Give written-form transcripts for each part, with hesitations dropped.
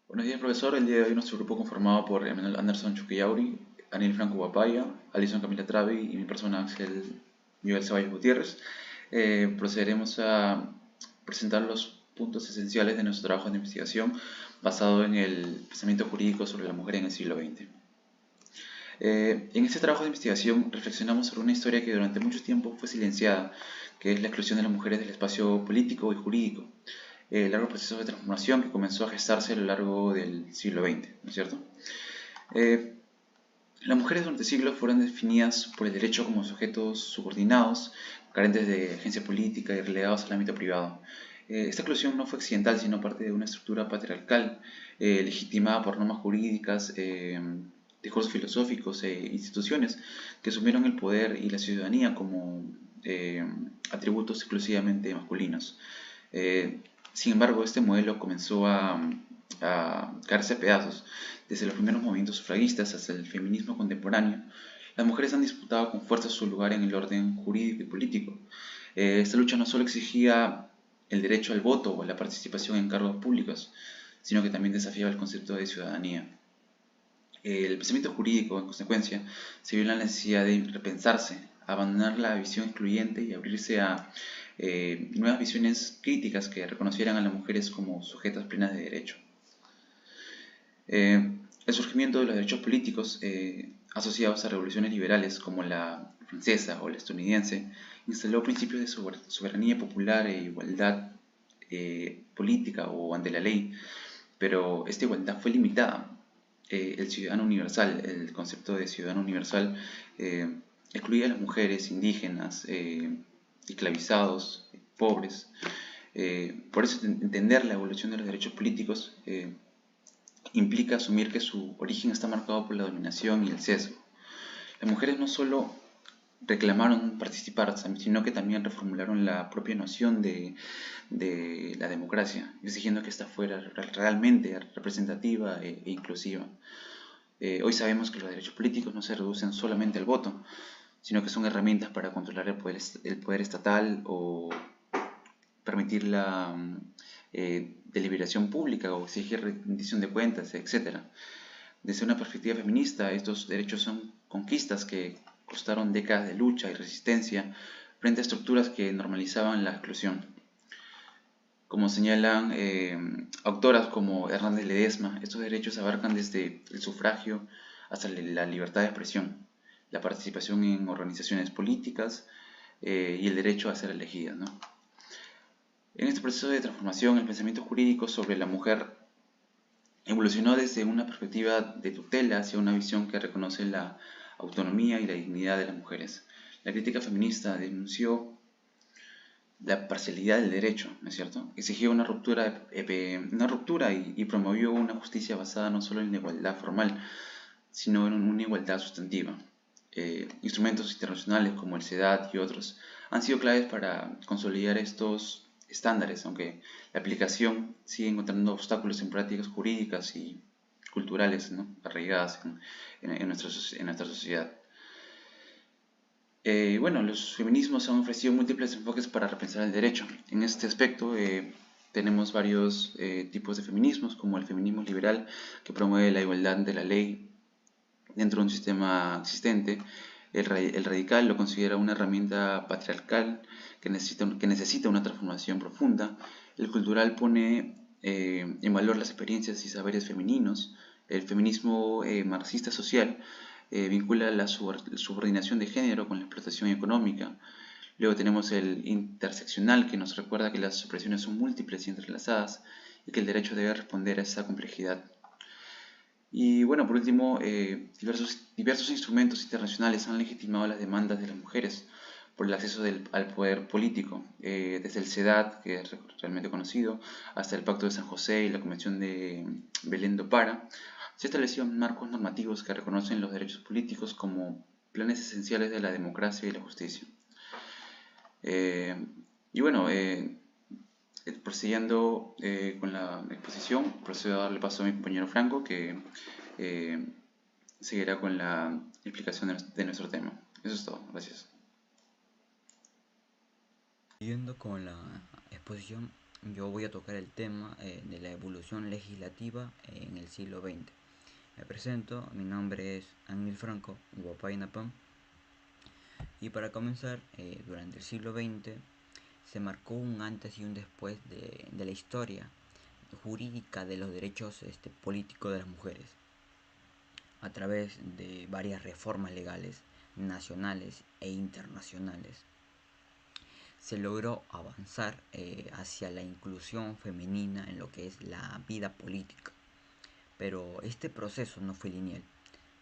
Buenos días, profesor. El día de hoy nuestro grupo conformado por Emanuel Anderson Chuquillauri, Anil Franco Papaya, Alison Camila Travi y mi persona Axel Miguel Ceballos Gutiérrez, procederemos a presentar los puntos esenciales de nuestro trabajo de investigación basado en el pensamiento jurídico sobre la mujer en el siglo XX. En este trabajo de investigación reflexionamos sobre una historia que durante mucho tiempo fue silenciada, que es la exclusión de las mujeres del espacio político y jurídico, el largo proceso de transformación que comenzó a gestarse a lo largo del siglo XX, ¿no es cierto? Eh, las mujeres durante siglos fueron definidas por el derecho como sujetos subordinados, carentes de agencia política y relegados al ámbito privado. Esta exclusión no fue accidental, sino parte de una estructura patriarcal legitimada por normas jurídicas, discursos filosóficos e instituciones que asumieron el poder y la ciudadanía como eh, atributos exclusivamente masculinos. Eh, Sin embargo, este modelo comenzó a caerse a pedazos. Desde los primeros movimientos sufragistas hasta el feminismo contemporáneo, las mujeres han disputado con fuerza su lugar en el orden jurídico y político. Esta lucha no solo exigía el derecho al voto o la participación en cargos públicos, sino que también desafiaba el concepto de ciudadanía. El pensamiento jurídico, en consecuencia, se vio en la necesidad de repensarse, abandonar la visión excluyente y abrirse a nuevas visiones críticas que reconocieran a las mujeres como sujetas plenas de derecho. El surgimiento de los derechos políticos asociados a revoluciones liberales como la francesa o la estadounidense instaló principios de soberanía popular e igualdad política o ante la ley, pero esta igualdad fue limitada. El ciudadano universal, el concepto de ciudadano universal, excluía a las mujeres, indígenas, esclavizados, pobres. Por eso entender la evolución de los derechos políticos implica asumir que su origen está marcado por la dominación y el sesgo. Las mujeres no solo reclamaron participar, sino que también reformularon la propia noción de la democracia, exigiendo que ésta fuera realmente representativa e inclusiva. Hoy sabemos que los derechos políticos no se reducen solamente al voto, sino que son herramientas para controlar el poder estatal o permitir la deliberación pública o exigir rendición de cuentas, etc. Desde una perspectiva feminista, estos derechos son conquistas que costaron décadas de lucha y resistencia frente a estructuras que normalizaban la exclusión. Como señalan autoras como Hernández Ledesma, estos derechos abarcan desde el sufragio hasta la libertad de expresión, la participación en organizaciones políticas y el derecho a ser elegida, ¿no? En este proceso de transformación, el pensamiento jurídico sobre la mujer evolucionó desde una perspectiva de tutela hacia una visión que reconoce la autonomía y la dignidad de las mujeres. La crítica feminista denunció la parcialidad del derecho, ¿no es cierto? Exigió una ruptura y promovió una justicia basada no solo en la igualdad formal, sino en una igualdad sustantiva. Instrumentos internacionales como el CEDAW y otros han sido claves para consolidar estos estándares, aunque la aplicación sigue encontrando obstáculos en prácticas jurídicas y culturales, ¿no?, arraigadas en nuestra sociedad. Bueno, los feminismos han ofrecido múltiples enfoques para repensar el derecho. En este aspecto tenemos varios tipos de feminismos, como el feminismo liberal, que promueve la igualdad de la ley dentro de un sistema existente. El radical lo considera una herramienta patriarcal que necesita una transformación profunda. El cultural pone en valor las experiencias y saberes femeninos. El feminismo marxista social vincula la subordinación de género con la explotación económica. Luego tenemos el interseccional, que nos recuerda que las opresiones son múltiples y entrelazadas y que el derecho debe responder a esa complejidad. Y bueno, por último, diversos instrumentos internacionales han legitimado las demandas de las mujeres por el acceso al poder político, desde el CEDAW, que es realmente conocido, hasta el Pacto de San José y la Convención de Belén do Pará. Se establecieron marcos normativos que reconocen los derechos políticos como planes esenciales de la democracia y la justicia. Eh, y bueno, prosiguiendo con la exposición, procedo a darle paso a mi compañero Franco, que eh, seguirá con la explicación de nuestro tema. Eso es todo, gracias. Siguiendo con la exposición, yo voy a tocar el tema de la evolución legislativa en el siglo XX. Me presento, mi nombre es Ángel Franco Guapainapam, y para comenzar, durante el siglo XX se marcó un antes y un después de la historia jurídica de los derechos políticos de las mujeres, a través de varias reformas legales nacionales e internacionales. Se logró avanzar hacia la inclusión femenina en lo que es la vida política. Pero este proceso no fue lineal,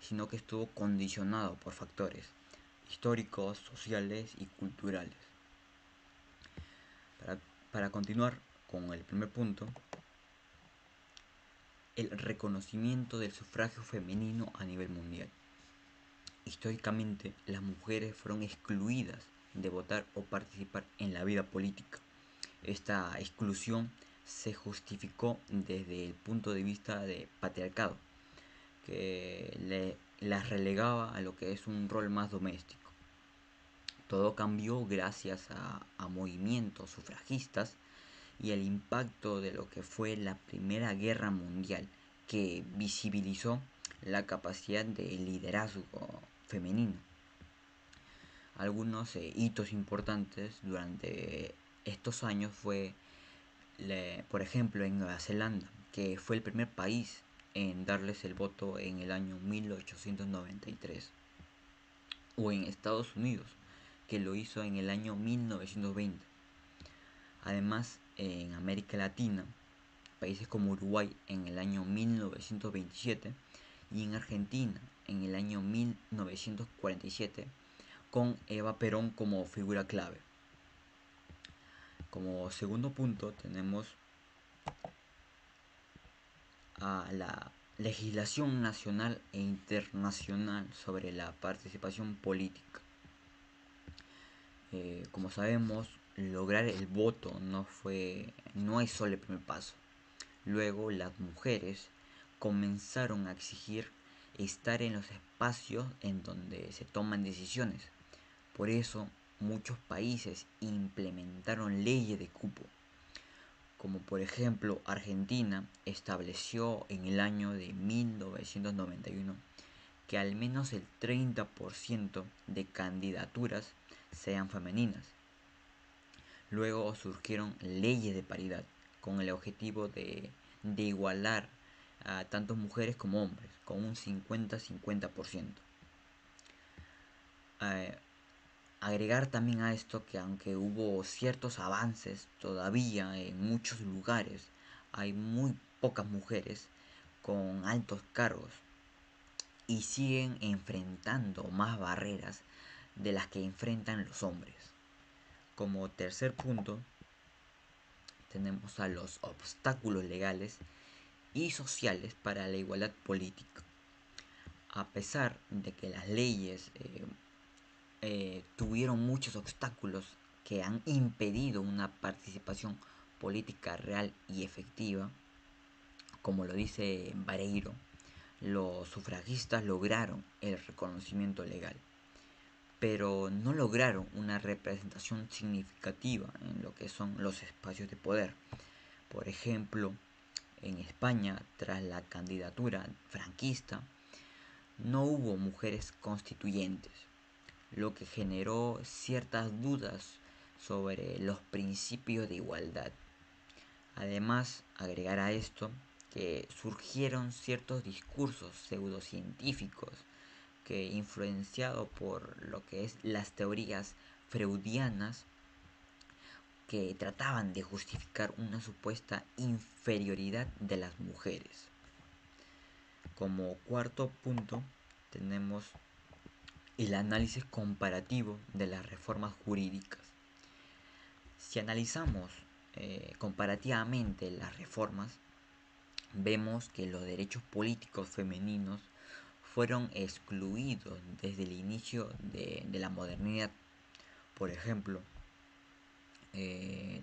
sino que estuvo condicionado por factores históricos, sociales y culturales. Para, para continuar con el primer punto, el reconocimiento del sufragio femenino a nivel mundial. Históricamente, las mujeres fueron excluidas de votar o participar en la vida política. Esta exclusión se justificó desde el punto de vista de patriarcado, que las relegaba a lo que es un rol más doméstico. Todo cambió gracias a movimientos sufragistas y el impacto de lo que fue la Primera Guerra Mundial, que visibilizó la capacidad de liderazgo femenino. Algunos hitos importantes durante estos años fue, por ejemplo, en Nueva Zelanda, que fue el primer país en darles el voto en el año 1893, o en Estados Unidos, que lo hizo en el año 1920. Además, en América Latina, países como Uruguay en el año 1927 y en Argentina en el año 1947, con Eva Perón como figura clave. Como segundo punto tenemos a la legislación nacional e internacional sobre la participación política. Como sabemos, lograr el voto no es solo el primer paso. Luego las mujeres comenzaron a exigir estar en los espacios en donde se toman decisiones. Por eso muchos países implementaron leyes de cupo, como por ejemplo Argentina estableció en el año de 1991 que al menos el 30% de candidaturas sean femeninas. Luego surgieron leyes de paridad con el objetivo de igualar a tanto mujeres como hombres, con un 50-50%. Agregar también a esto que aunque hubo ciertos avances, todavía en muchos lugares hay muy pocas mujeres con altos cargos y siguen enfrentando más barreras de las que enfrentan los hombres. Como tercer punto, tenemos a los obstáculos legales y sociales para la igualdad política. A pesar de que las leyes tuvieron muchos obstáculos que han impedido una participación política real y efectiva, como lo dice Vareiro, los sufragistas lograron el reconocimiento legal, pero no lograron una representación significativa en lo que son los espacios de poder. Por ejemplo, en España, tras la candidatura franquista, no hubo mujeres constituyentes, lo que generó ciertas dudas sobre los principios de igualdad. Además, agregar a esto que surgieron ciertos discursos pseudocientíficos que, influenciados por lo que es las teorías freudianas, que trataban de justificar una supuesta inferioridad de las mujeres. Como cuarto punto tenemos el análisis comparativo de las reformas jurídicas. Si analizamos comparativamente las reformas, vemos que los derechos políticos femeninos fueron excluidos desde el inicio de la modernidad. Por ejemplo,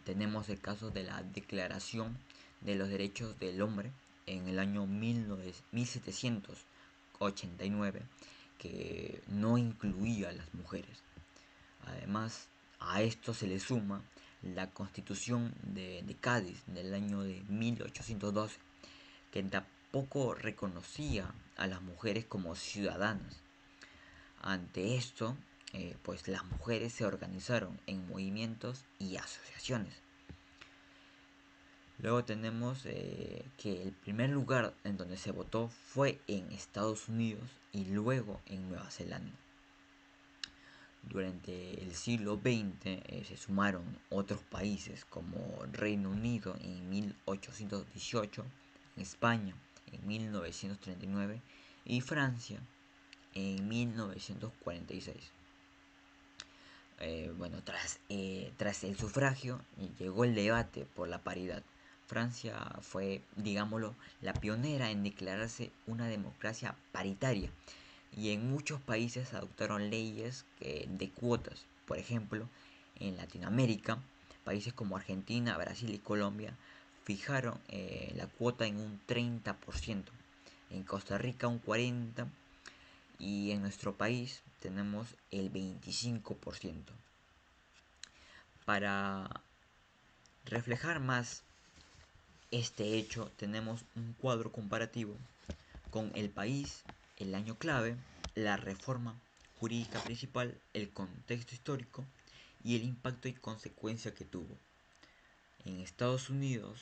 tenemos el caso de la Declaración de los Derechos del Hombre en el año 1789, que no incluía a las mujeres. Además, a esto se le suma la Constitución de Cádiz del año de 1812, que tampoco reconocía a las mujeres como ciudadanas. Ante esto, pues las mujeres se organizaron en movimientos y asociaciones. Luego tenemos que el primer lugar en donde se votó fue en Estados Unidos y luego en Nueva Zelanda. Durante el siglo XX se sumaron otros países como Reino Unido en 1818, España en 1939 y Francia en 1946. Tras el sufragio llegó el debate por la paridad. Francia fue, digámoslo, la pionera en declararse una democracia paritaria y en muchos países adoptaron leyes de cuotas. Por ejemplo, en Latinoamérica, países como Argentina, Brasil y Colombia fijaron la cuota en un 30%, en Costa Rica un 40% y en nuestro país tenemos el 25%. Para reflejar más este hecho, tenemos un cuadro comparativo con el país, el año clave, la reforma jurídica principal, el contexto histórico y el impacto y consecuencia que tuvo. En Estados Unidos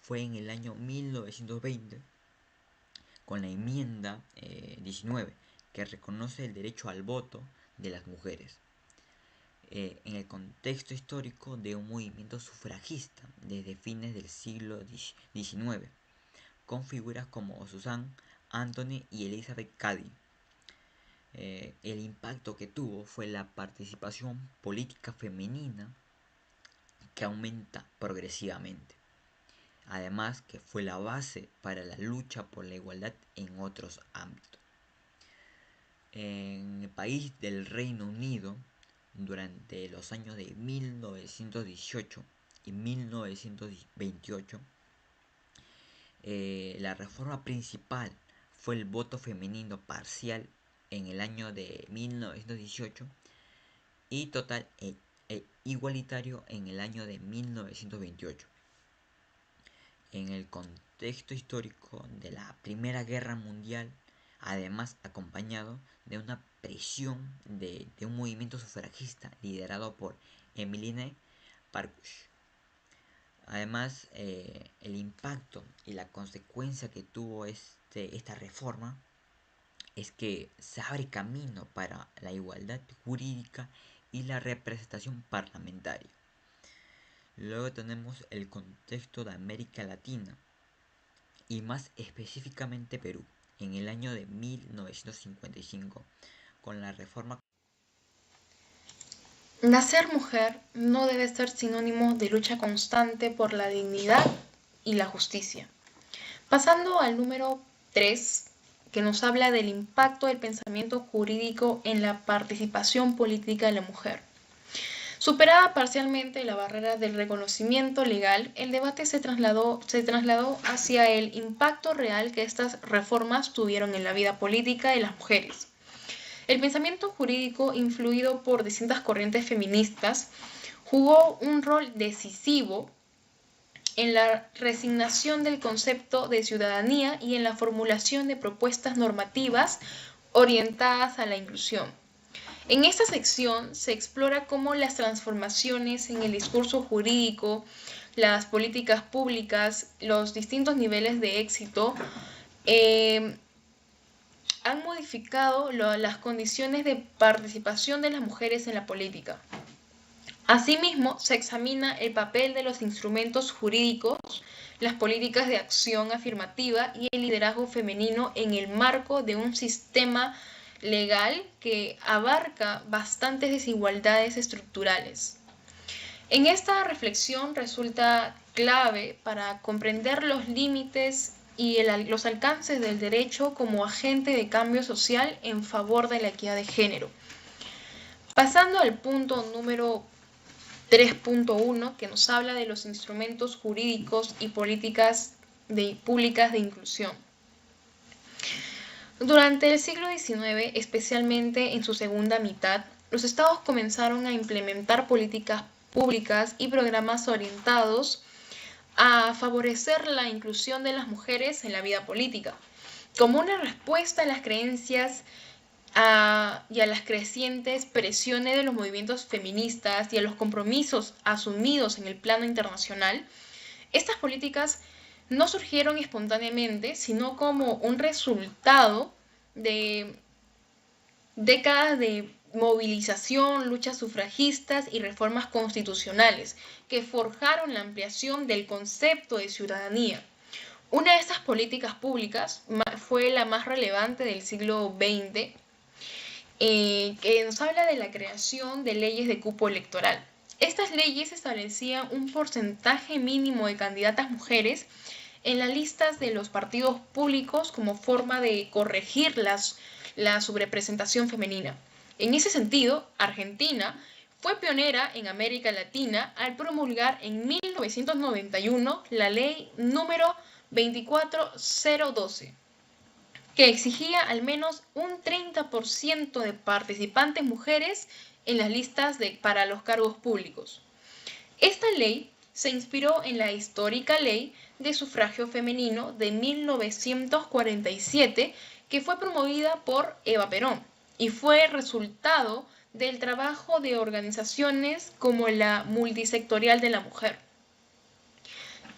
fue en el año 1920 con la enmienda 19 que reconoce el derecho al voto de las mujeres. En el contexto histórico de un movimiento sufragista desde fines del siglo XIX, con figuras como Susan Anthony y Elizabeth Cady. El impacto que tuvo fue la participación política femenina que aumenta progresivamente. Además que fue la base para la lucha por la igualdad en otros ámbitos. En el país del Reino Unido, durante los años de 1918 y 1928, la reforma principal fue el voto femenino parcial en el año de 1918 y total e igualitario en el año de 1928. En el contexto histórico de la Primera Guerra Mundial, además acompañado de una presión de un movimiento sufragista liderado por Emmeline Pankhurst. Además, el impacto y la consecuencia que tuvo esta reforma es que se abre camino para la igualdad jurídica y la representación parlamentaria. Luego tenemos el contexto de América Latina y más específicamente Perú en el año de 1955 con la reforma. Nacer mujer no debe ser sinónimo de lucha constante por la dignidad y la justicia. Pasando al número 3, que nos habla del impacto del pensamiento jurídico en la participación política de la mujer. Superada parcialmente la barrera del reconocimiento legal, el debate se trasladó hacia el impacto real que estas reformas tuvieron en la vida política de las mujeres. El pensamiento jurídico, influido por distintas corrientes feministas, jugó un rol decisivo en la resignación del concepto de ciudadanía y en la formulación de propuestas normativas orientadas a la inclusión. En esta sección se explora cómo las transformaciones en el discurso jurídico, las políticas públicas, los distintos niveles de éxito han modificado las condiciones de participación de las mujeres en la política. Asimismo, se examina el papel de los instrumentos jurídicos, las políticas de acción afirmativa y el liderazgo femenino en el marco de un sistema legal que abarca bastantes desigualdades estructurales. En esta reflexión resulta clave para comprender los límites y los alcances del derecho como agente de cambio social en favor de la equidad de género. Pasando al punto número 3.1, que nos habla de los instrumentos jurídicos y políticas públicas de inclusión. Durante el siglo XIX, especialmente en su segunda mitad, los estados comenzaron a implementar políticas públicas y programas orientados a favorecer la inclusión de las mujeres en la vida política, como una respuesta a las creencias y a las crecientes presiones de los movimientos feministas y a los compromisos asumidos en el plano internacional. Estas políticas no surgieron espontáneamente, sino como un resultado de décadas de movilización, luchas sufragistas y reformas constitucionales que forjaron la ampliación del concepto de ciudadanía. Una de estas políticas públicas fue la más relevante del siglo XX, que nos habla de la creación de leyes de cupo electoral. Estas leyes establecían un porcentaje mínimo de candidatas mujeres en las listas de los partidos públicos como forma de corregir la subrepresentación femenina. En ese sentido, Argentina fue pionera en América Latina al promulgar en 1991 la ley número 24012, que exigía al menos un 30% de participantes mujeres en las listas para los cargos públicos. Esta ley se inspiró en la histórica ley de sufragio femenino de 1947, que fue promovida por Eva Perón y fue resultado del trabajo de organizaciones como la Multisectorial de la Mujer.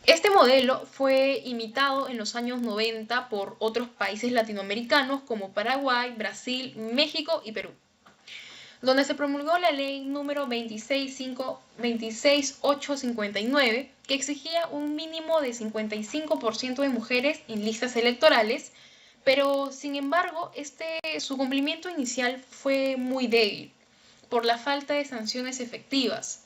Este modelo fue imitado en los años 90 por otros países latinoamericanos como Paraguay, Brasil, México y Perú, donde se promulgó la ley número 26859, que exigía un mínimo de 55% de mujeres en listas electorales, pero sin embargo su cumplimiento inicial fue muy débil por la falta de sanciones efectivas.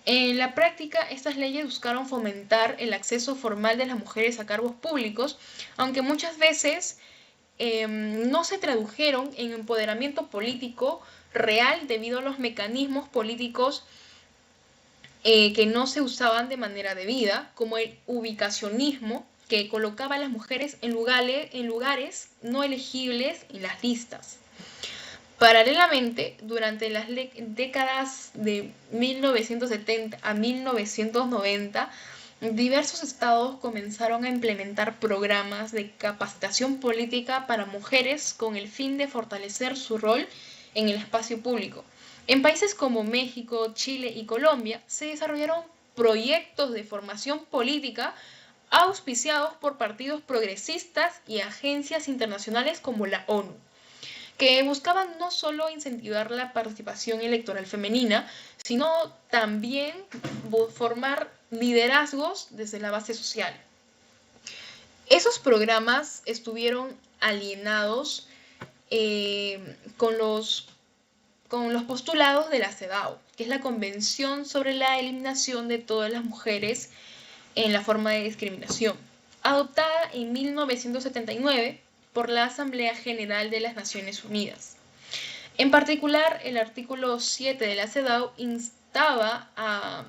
En la práctica, estas leyes buscaron fomentar el acceso formal de las mujeres a cargos públicos, aunque muchas veces no se tradujeron en empoderamiento político real debido a los mecanismos políticos que no se usaban de manera debida, como el ubicacionismo, que colocaba a las mujeres en lugares no elegibles en las listas. Paralelamente, durante las décadas de 1970 a 1990, diversos estados comenzaron a implementar programas de capacitación política para mujeres con el fin de fortalecer su rol en el espacio público. En países como México, Chile y Colombia se desarrollaron proyectos de formación política auspiciados por partidos progresistas y agencias internacionales como la ONU, que buscaban no solo incentivar la participación electoral femenina, sino también formar liderazgos desde la base social. Esos programas estuvieron alienados con los postulados de la CEDAW, que es la Convención sobre la Eliminación de todas las mujeres en la forma de discriminación, adoptada en 1979 por la Asamblea General de las Naciones Unidas. En particular, el artículo 7 de la CEDAW instaba a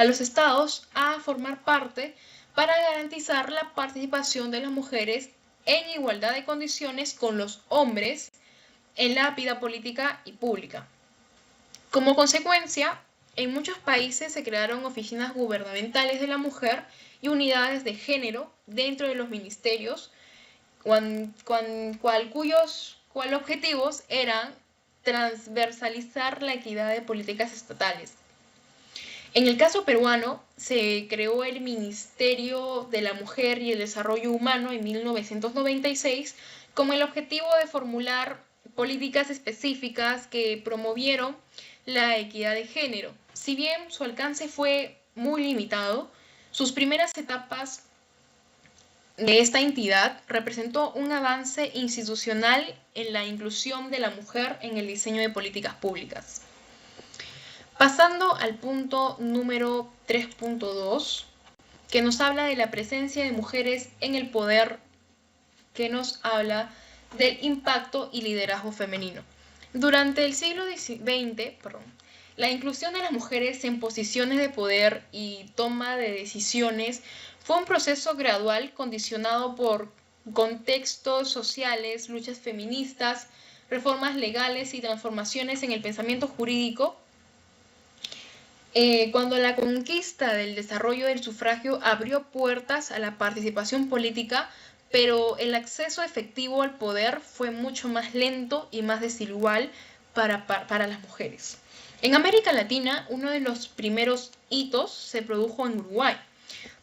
los estados a formar parte para garantizar la participación de las mujeres en igualdad de condiciones con los hombres en la vida política y pública. Como consecuencia, en muchos países se crearon oficinas gubernamentales de la mujer y unidades de género dentro de los ministerios, cuyos objetivos eran transversalizar la equidad de políticas estatales. En el caso peruano, se creó el Ministerio de la Mujer y el Desarrollo Humano en 1996 con el objetivo de formular políticas específicas que promovieron la equidad de género. Si bien su alcance fue muy limitado, sus primeras etapas de esta entidad representó un avance institucional en la inclusión de la mujer en el diseño de políticas públicas. Pasando al punto número 3.2, que nos habla de la presencia de mujeres en el poder, que nos habla del impacto y liderazgo femenino. Durante el siglo XX, la inclusión de las mujeres en posiciones de poder y toma de decisiones fue un proceso gradual condicionado por contextos sociales, luchas feministas, reformas legales y transformaciones en el pensamiento jurídico. Cuando la conquista del desarrollo del sufragio abrió puertas a la participación política, pero el acceso efectivo al poder fue mucho más lento y más desigual para las mujeres. En América Latina, uno de los primeros hitos se produjo en Uruguay,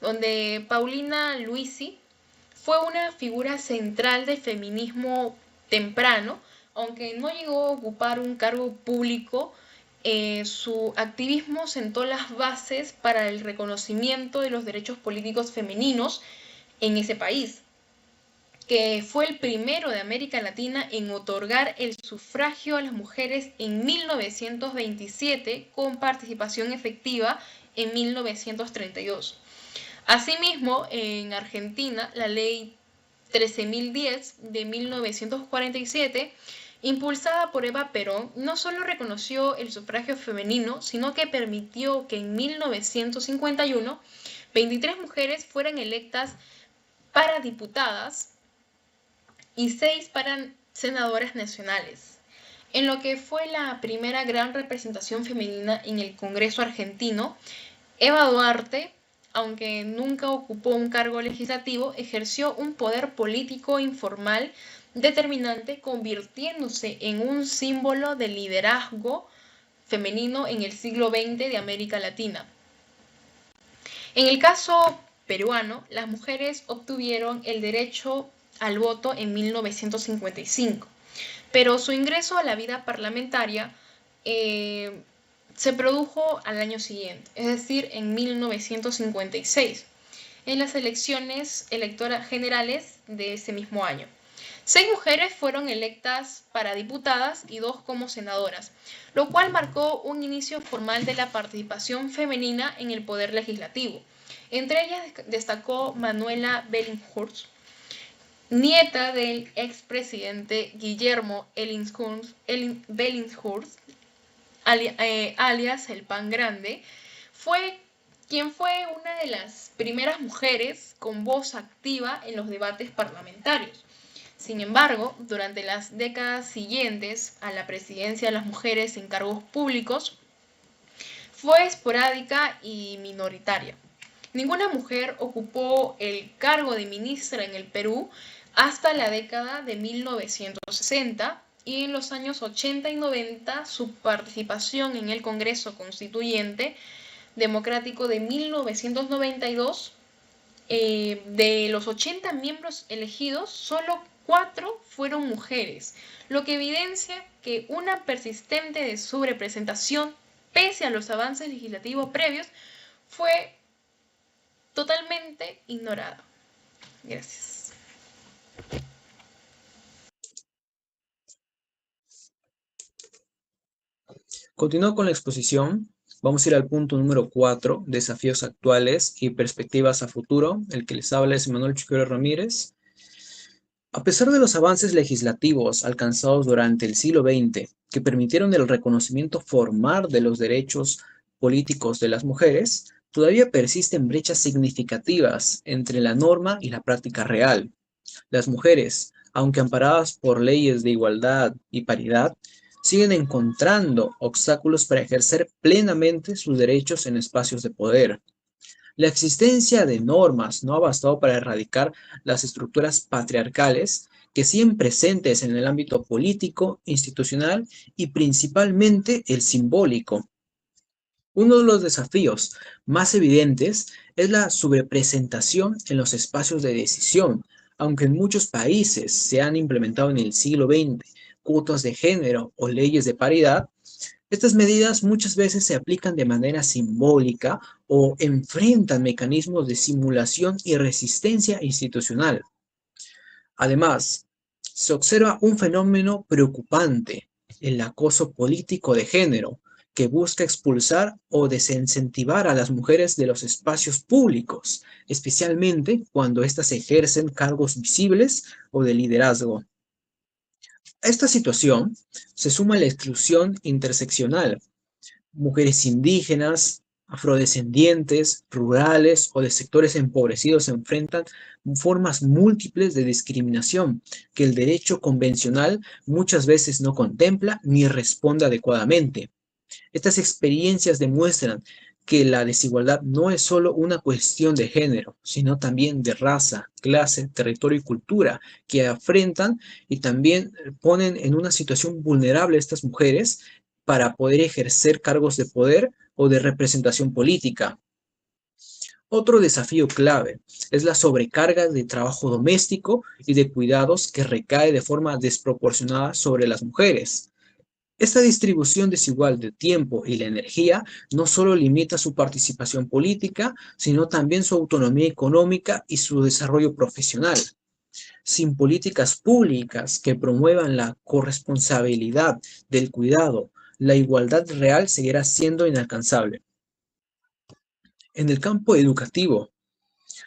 donde Paulina Luisi fue una figura central del feminismo temprano, aunque no llegó a ocupar un cargo público. Su activismo sentó las bases para el reconocimiento de los derechos políticos femeninos en ese país, que fue el primero de América Latina en otorgar el sufragio a las mujeres en 1927, con participación efectiva en 1932. Asimismo, en Argentina, la ley 13.010 de 1947, impulsada por Eva Perón, no solo reconoció el sufragio femenino, sino que permitió que en 1951 23 mujeres fueran electas para diputadas y 6 para senadoras nacionales, en lo que fue la primera gran representación femenina en el Congreso argentino. Eva Duarte, aunque nunca ocupó un cargo legislativo, ejerció un poder político informal determinante, convirtiéndose en un símbolo de liderazgo femenino en el siglo XX de América Latina. En el caso peruano, las mujeres obtuvieron el derecho al voto en 1955, pero su ingreso a la vida parlamentaria se produjo al año siguiente, es decir, en 1956, en las elecciones generales de ese mismo año. 6 mujeres fueron electas para diputadas y 2 como senadoras, lo cual marcó un inicio formal de la participación femenina en el poder legislativo. Entre ellas destacó Manuela Bellinghurst, nieta del expresidente Guillermo Bellinghurst, alias el Pan Grande, quien fue una de las primeras mujeres con voz activa en los debates parlamentarios. Sin embargo, durante las décadas siguientes a la presidencia de las mujeres en cargos públicos, fue esporádica y minoritaria. Ninguna mujer ocupó el cargo de ministra en el Perú hasta la década de 1960, y en los años 80 y 90 su participación en el Congreso Constituyente Democrático de 1992, de los 80 miembros elegidos, solo 4 fueron mujeres, lo que evidencia que una persistente subrepresentación, pese a los avances legislativos previos, fue totalmente ignorada. Gracias. Continuando con la exposición, vamos a ir al punto número 4, desafíos actuales y perspectivas a futuro. El que les habla es Manuel Chiquero Ramírez. A pesar de los avances legislativos alcanzados durante el siglo XX, que permitieron el reconocimiento formal de los derechos políticos de las mujeres, todavía persisten brechas significativas entre la norma y la práctica real. Las mujeres, aunque amparadas por leyes de igualdad y paridad, siguen encontrando obstáculos para ejercer plenamente sus derechos en espacios de poder. La existencia de normas no ha bastado para erradicar las estructuras patriarcales que siguen presentes en el ámbito político, institucional y principalmente el simbólico. Uno de los desafíos más evidentes es la subrepresentación en los espacios de decisión. Aunque en muchos países se han implementado en el siglo XX cuotas de género o leyes de paridad, estas medidas muchas veces se aplican de manera simbólica o enfrentan mecanismos de simulación y resistencia institucional. Además, se observa un fenómeno preocupante, el acoso político de género, que busca expulsar o desincentivar a las mujeres de los espacios públicos, especialmente cuando éstas ejercen cargos visibles o de liderazgo. A esta situación se suma la exclusión interseccional. Mujeres indígenas, afrodescendientes, rurales o de sectores empobrecidos enfrentan formas múltiples de discriminación que el derecho convencional muchas veces no contempla ni responde adecuadamente. Estas experiencias demuestran que la desigualdad no es solo una cuestión de género, sino también de raza, clase, territorio y cultura, que afrentan y también ponen en una situación vulnerable a estas mujeres para poder ejercer cargos de poder o de representación política. Otro desafío clave es la sobrecarga de trabajo doméstico y de cuidados que recae de forma desproporcionada sobre las mujeres. Esta distribución desigual de tiempo y la energía no solo limita su participación política, sino también su autonomía económica y su desarrollo profesional. Sin políticas públicas que promuevan la corresponsabilidad del cuidado, la igualdad real seguirá siendo inalcanzable. En el campo educativo,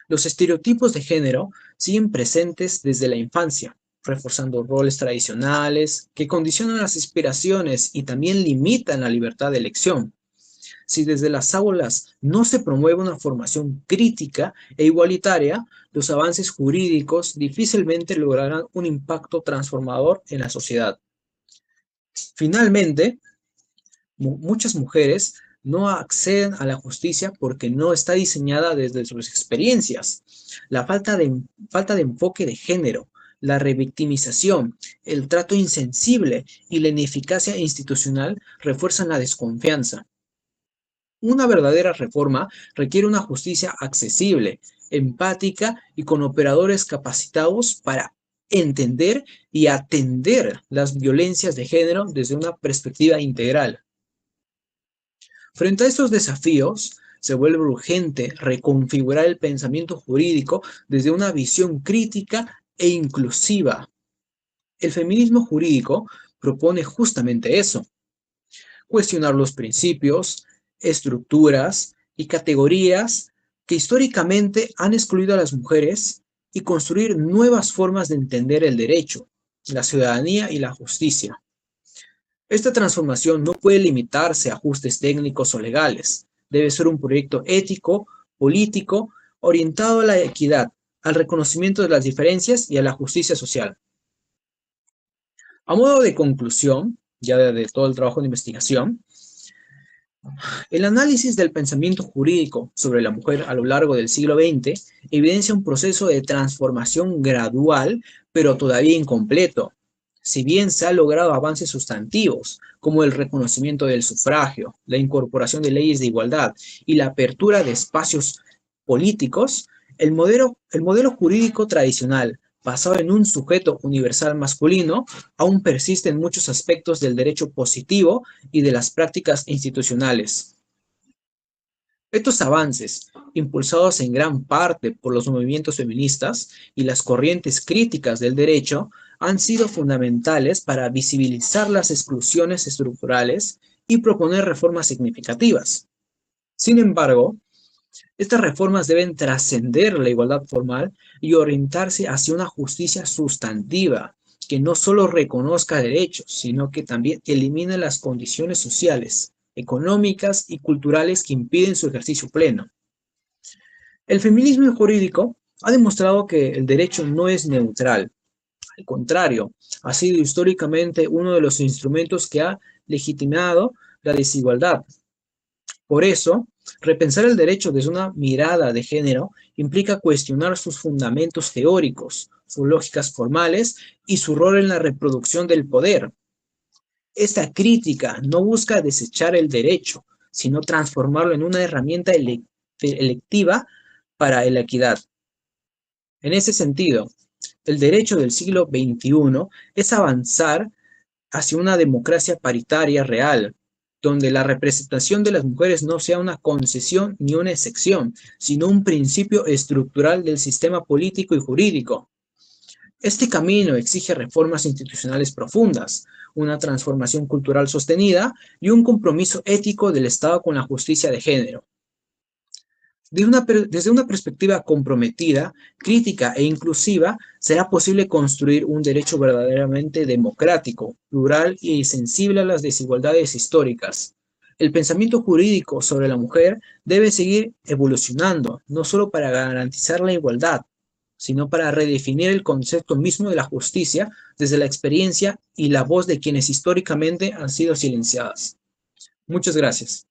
los estereotipos de género siguen presentes desde la infancia, reforzando roles tradicionales que condicionan las aspiraciones y también limitan la libertad de elección. Si desde las aulas no se promueve una formación crítica e igualitaria, los avances jurídicos difícilmente lograrán un impacto transformador en la sociedad. Finalmente, muchas mujeres no acceden a la justicia porque no está diseñada desde sus experiencias. La falta de enfoque de género, la revictimización, el trato insensible y la ineficacia institucional refuerzan la desconfianza. Una verdadera reforma requiere una justicia accesible, empática y con operadores capacitados para entender y atender las violencias de género desde una perspectiva integral. Frente a estos desafíos, se vuelve urgente reconfigurar el pensamiento jurídico desde una visión crítica e inclusiva. El feminismo jurídico propone justamente eso: cuestionar los principios, estructuras y categorías que históricamente han excluido a las mujeres y construir nuevas formas de entender el derecho, la ciudadanía y la justicia. Esta transformación no puede limitarse a ajustes técnicos o legales. Debe ser un proyecto ético, político, orientado a la equidad, al reconocimiento de las diferencias y a la justicia social. A modo de conclusión, ya de todo el trabajo de investigación, el análisis del pensamiento jurídico sobre la mujer a lo largo del siglo XX evidencia un proceso de transformación gradual, pero todavía incompleto. Si bien se han logrado avances sustantivos, como el reconocimiento del sufragio, la incorporación de leyes de igualdad y la apertura de espacios políticos, el modelo jurídico tradicional, basado en un sujeto universal masculino, aún persiste en muchos aspectos del derecho positivo y de las prácticas institucionales. Estos avances, impulsados en gran parte por los movimientos feministas y las corrientes críticas del derecho, han sido fundamentales para visibilizar las exclusiones estructurales y proponer reformas significativas. Sin embargo, estas reformas deben trascender la igualdad formal y orientarse hacia una justicia sustantiva que no solo reconozca derechos, sino que también elimine las condiciones sociales, económicas y culturales que impiden su ejercicio pleno. El feminismo jurídico ha demostrado que el derecho no es neutral. Al contrario, ha sido históricamente uno de los instrumentos que ha legitimado la desigualdad. Por eso, repensar el derecho desde una mirada de género implica cuestionar sus fundamentos teóricos, sus lógicas formales y su rol en la reproducción del poder. Esta crítica no busca desechar el derecho, sino transformarlo en una herramienta electiva para la equidad. En ese sentido, el derecho del siglo XXI es avanzar hacia una democracia paritaria real, donde la representación de las mujeres no sea una concesión ni una excepción, sino un principio estructural del sistema político y jurídico. Este camino exige reformas institucionales profundas, una transformación cultural sostenida y un compromiso ético del Estado con la justicia de género. Desde una perspectiva comprometida, crítica e inclusiva, será posible construir un derecho verdaderamente democrático, plural y sensible a las desigualdades históricas. El pensamiento jurídico sobre la mujer debe seguir evolucionando, no solo para garantizar la igualdad, sino para redefinir el concepto mismo de la justicia desde la experiencia y la voz de quienes históricamente han sido silenciadas. Muchas gracias.